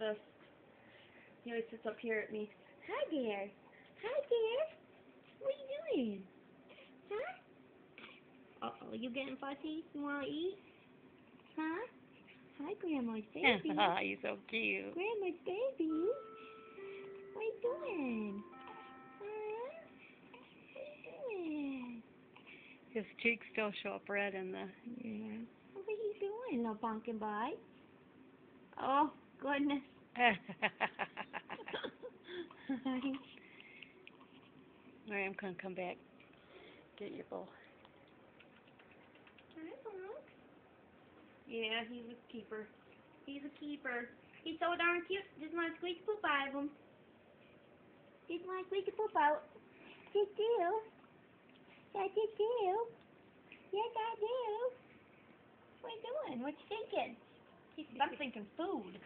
this. He always sits up here at me. Hi there. Hi there. What are you doing? Huh? Uh-oh, you getting fussy? You want to eat? Huh? Hi, Grandma's baby. He's so cute. Grandma's baby. What are you doing? Huh? What are you doing? His cheeks still show up red in the... Yeah. What are you doing, little pumpkin bite? Oh, goodness. Alright, I'm gonna come back. Get your bowl. Hi, Punk. Yeah, he's a keeper. He's a keeper. He's so darn cute. Just want to squeeze the poop out of him. Just want to squeeze the poop out. Just do. Yeah, just do. Yes, I do. What are you doing? What you thinking? I'm thinking food.